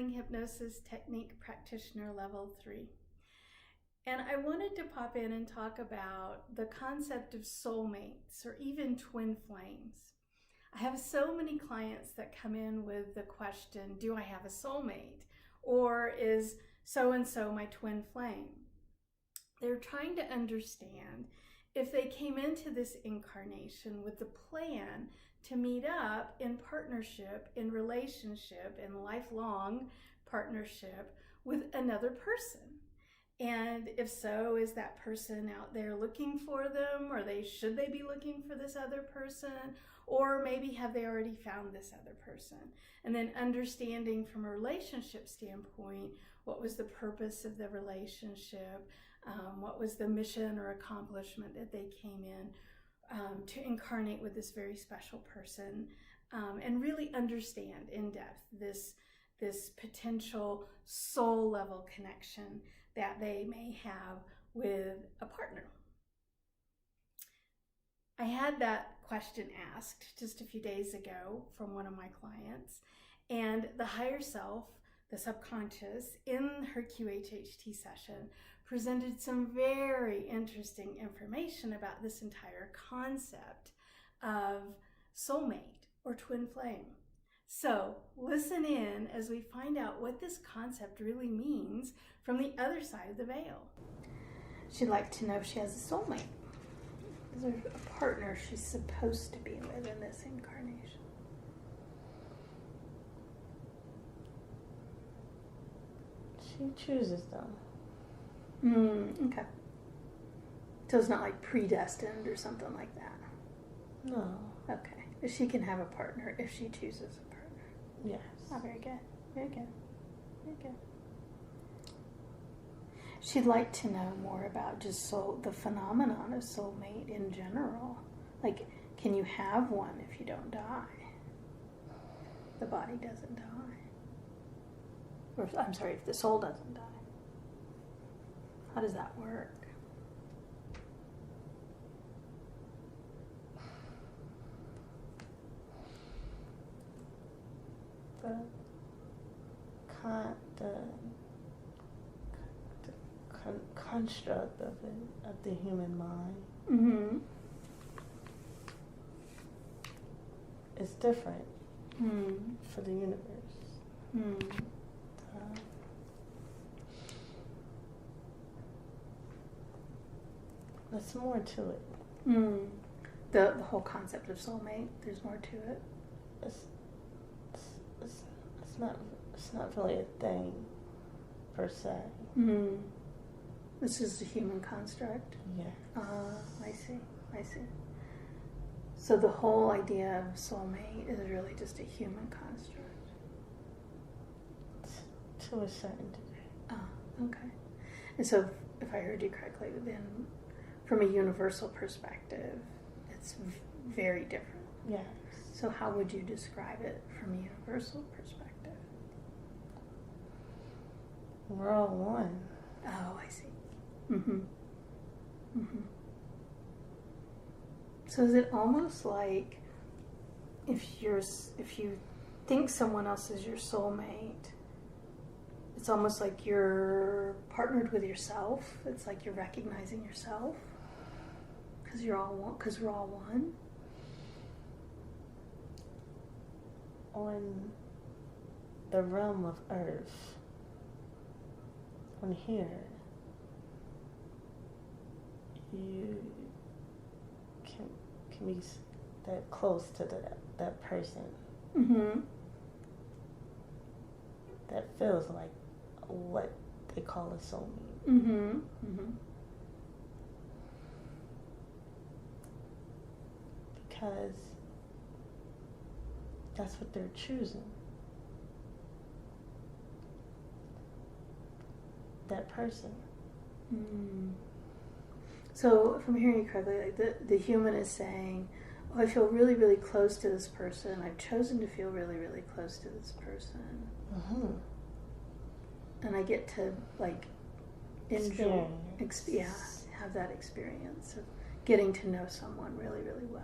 Healing Hypnosis Technique Practitioner Level 3. And I wanted to pop in and talk about the concept of soulmates or even twin flames. I have so many clients that come in with the question, do I have a soulmate? Or is so-and-so my twin flame? They're trying to understand if they came into this incarnation with the plan to meet up in partnership, in relationship, in lifelong partnership with another person. And if so, is that person out there looking for them, or should they be looking for this other person? Or maybe have they already found this other person? And then understanding from a relationship standpoint, what was the purpose of the relationship? What was the mission or accomplishment that they came in to incarnate with this very special person, and really understand in depth this potential soul level connection that they may have with a partner. I had that question asked just a few days ago from one of my clients, and the higher self, the subconscious, in her QHHT session presented some very interesting information about this entire concept of soulmate or twin flame. So listen in as we find out what this concept really means from the other side of the veil. She'd like to know if she has a soulmate. Is there a partner she's supposed to be with in this incarnation? She chooses them. Okay. So it's not like predestined or something like that? No. Okay. But she can have a partner if she chooses a partner? Yes. Oh, very good. Very good. Very good. She'd like to know more about just the phenomenon of soulmate in general. Like, can you have one if you don't die? The body doesn't die. Or, I'm sorry, if the soul doesn't die. How does that work? The construct of it, of the human mind, is different for the universe. There's more to it. The whole concept of soulmate, there's more to it. It's not really a thing per se. This is a human construct? Yeah. I see. So the whole idea of soulmate is really just a human construct? To a certain degree. Okay. And so if I heard you correctly, then from a universal perspective, it's very different. Yes. So how would you describe it from a universal perspective? We're all one. Oh, I see. So is it almost like if you think someone else is your soulmate, it's almost like you're partnered with yourself? It's like you're recognizing yourself because we're all one. On the realm of Earth, on here, you can be that close to that person. That feels like what they call a soulmate. Because that's what they're choosing. That person. So if I'm hearing you correctly, like the human is saying, oh, I feel really, really close to this person. I've chosen to feel really, really close to this person. And I get to like enjoy, have that experience of getting to know someone really, really well.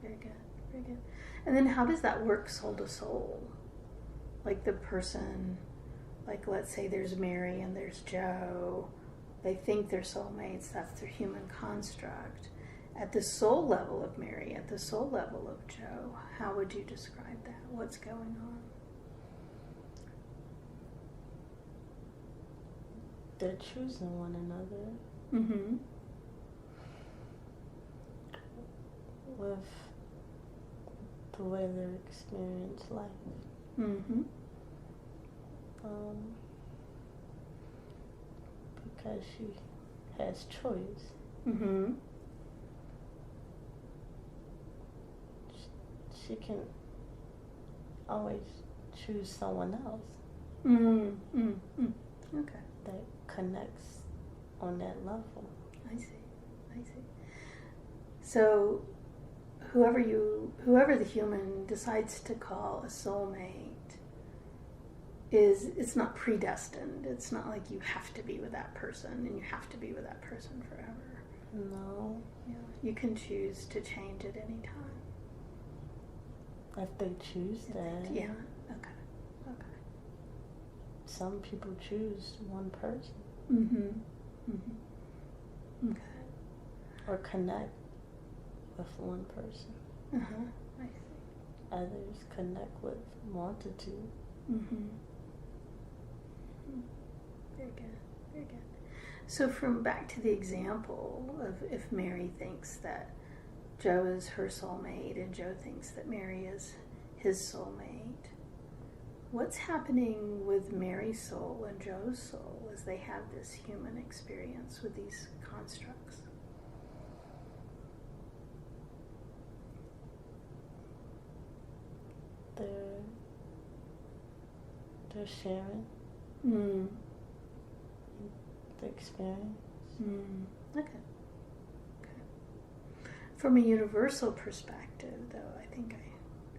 Very good, very good. And then how does that work soul to soul? like the person, like let's say there's Mary and there's Joe, they think they're soulmates, that's their human construct. At the soul level of Mary, at the soul level of Joe, how would you describe that? What's going on? They're choosing one another. Mm-hmm. With the way they experience life. Mm-hmm. Because she has choice. Mm-hmm. She can always choose someone else. Mm-hmm. Mm-hmm. Okay. That connects on that level. I see. So whoever the human decides to call a soulmate it's not predestined. It's not like you have to be with that person and you have to be with that person forever. No. Yeah. You can choose to change at any time. If they choose that. Yeah. Okay. Some people choose one person. Mm-hmm. Mm-hmm. Okay. Or connect with one person. Uh-huh. I see. Others connect with multitude. Mm-hmm. Very good. Very good. So from back to the example of if Mary thinks that Joe is her soulmate and Joe thinks that Mary is his soulmate, what's happening with Mary's soul and Joe's soul as they have this human experience with these constructs? They're sharing the experience. Okay. From a universal perspective, though, I think I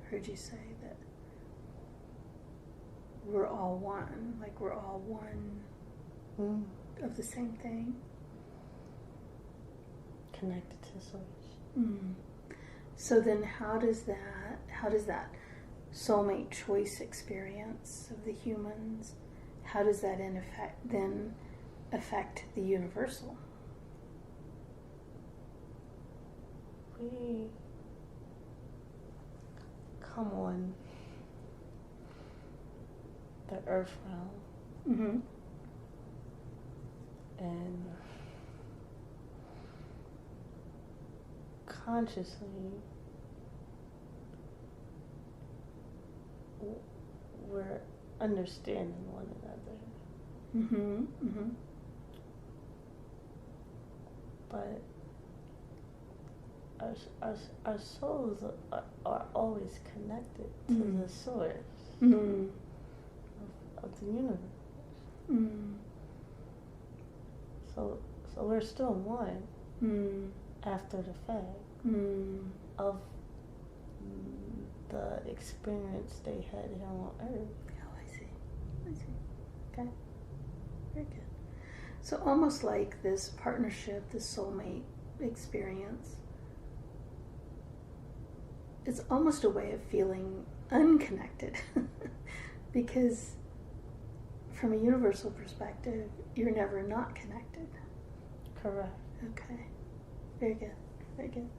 heard you say that we're all one, like we're all one of the same thing. Connected to source. So then how does that soulmate choice experience of the humans, how does that then affect the universal? We come on the earth realm and consciously we're understanding one another. But our souls are always connected to the source of the universe. So we're still one after the fact of the experience they had here on earth. Oh, I see. Okay. Very good. So almost like this partnership, this soulmate experience, it's almost a way of feeling unconnected because from a universal perspective, you're never not connected. Correct. Okay. Very good. Thank you.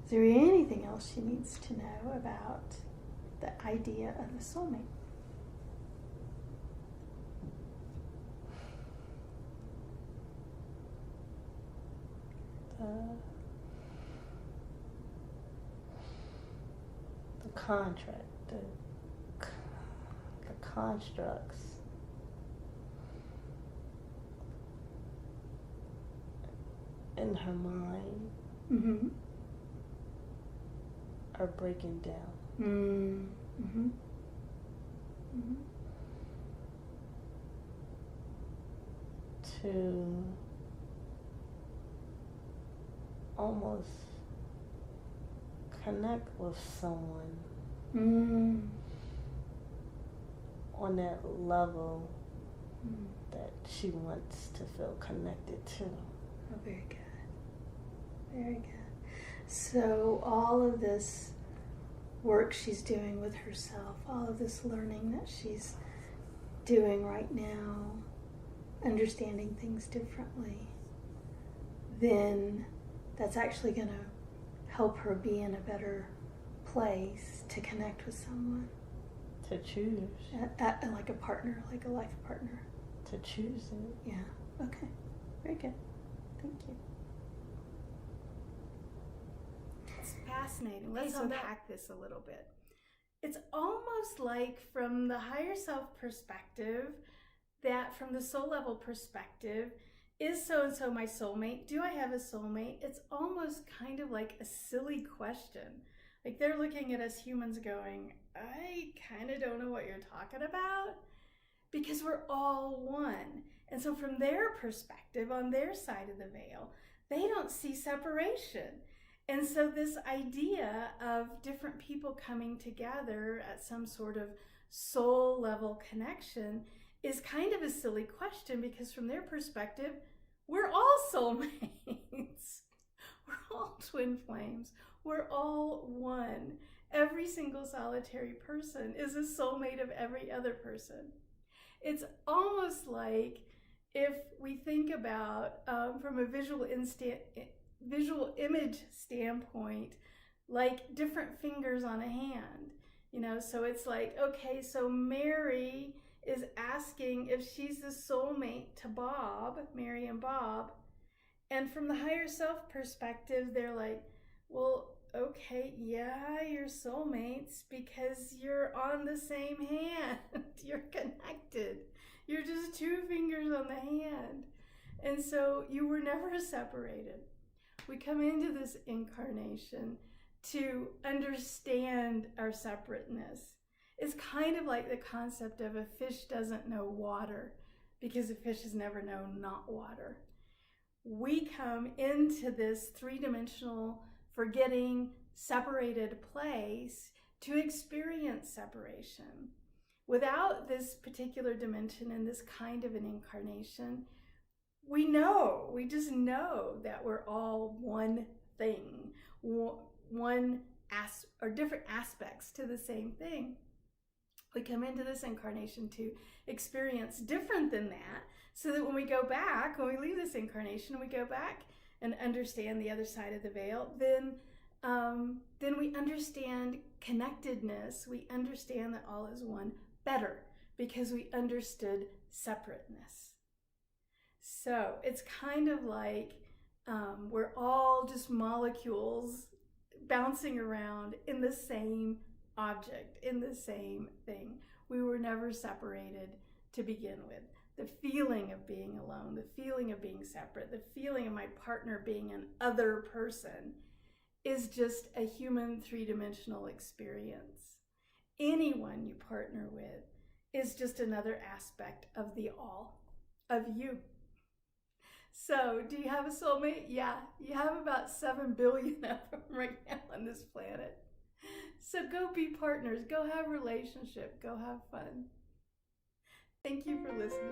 Is there anything else she needs to know about the idea of the soulmate? The contract, the constructs in her mind are breaking down. To almost connect with someone on that level that she wants to feel connected to. Oh, very good. Very good. So all of this work she's doing with herself, all of this learning that she's doing right now, understanding things differently, then that's actually going to help her be in a better place to connect with someone. To choose. Like a partner, like a life partner. To choose it. Yeah. Okay. Very good. Thank you. It's fascinating. Let's unpack this a little bit. It's almost like from the higher self perspective, that from the soul level perspective, is so-and-so my soulmate? Do I have a soulmate? It's almost kind of like a silly question. Like they're looking at us humans going, I kind of don't know what you're talking about, because we're all one. And so from their perspective, on their side of the veil, they don't see separation. And so this idea of different people coming together at some sort of soul level connection is kind of a silly question, because from their perspective, we're all soulmates. We're all twin flames. We're all one. Every single solitary person is a soulmate of every other person. It's almost like if we think about from a visual image standpoint, like different fingers on a hand. You know, so it's like, okay, so Mary is asking if she's the soulmate to Bob, Mary and Bob. And from the higher self perspective, they're like, well, okay, yeah, you're soulmates because you're on the same hand. You're connected. You're just two fingers on the hand. And so you were never separated. We come into this incarnation to understand our separateness. It's kind of like the concept of a fish doesn't know water because a fish has never known not water. We come into this three-dimensional, forgetting, separated place to experience separation. Without this particular dimension and this kind of an incarnation, we just know that we're all one thing, or different aspects to the same thing. We come into this incarnation to experience different than that, so that when we go back, when we leave this incarnation, we go back and understand the other side of the veil, then we understand connectedness. We understand that all is one better because we understood separateness. So it's kind of like we're all just molecules bouncing around in the same object, in the same thing. We were never separated to begin with. The feeling of being alone, the feeling of being separate, the feeling of my partner being an other person is just a human three-dimensional experience. Anyone you partner with is just another aspect of the all, of you. So, do you have a soulmate? Yeah, you have about 7 billion of them right now on this planet. So go be partners, go have a relationship, go have fun. Thank you for listening.